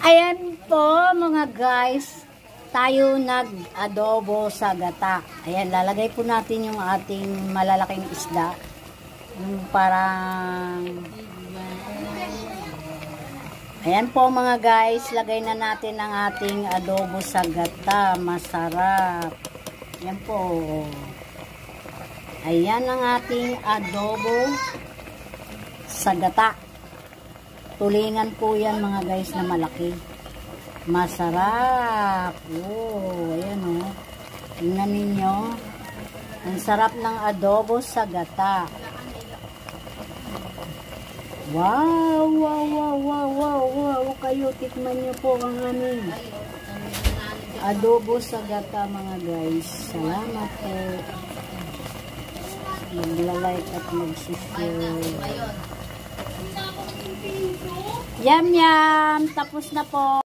Ayan po mga guys, tayo nag-adobo sa gata. Ayan, lalagay po natin yung ating malalaking isda. Yung parang... Ayan po mga guys, lagay na natin ang ating adobo sa gata. Masarap. Ayan po. Ayan ang ating adobo sa gata. Tulingan po yan mga guys na malaki. Masarap. Oh, ayan oh. Tingnan ninyo. Ang sarap ng adobo sa gata. Wow, wow, wow, wow, wow, wow. Kayo, tikman nyo po ang aming adobo sa gata mga guys. Salamat po. Magla-like at mag-share. Yum, yum. Tapos na po.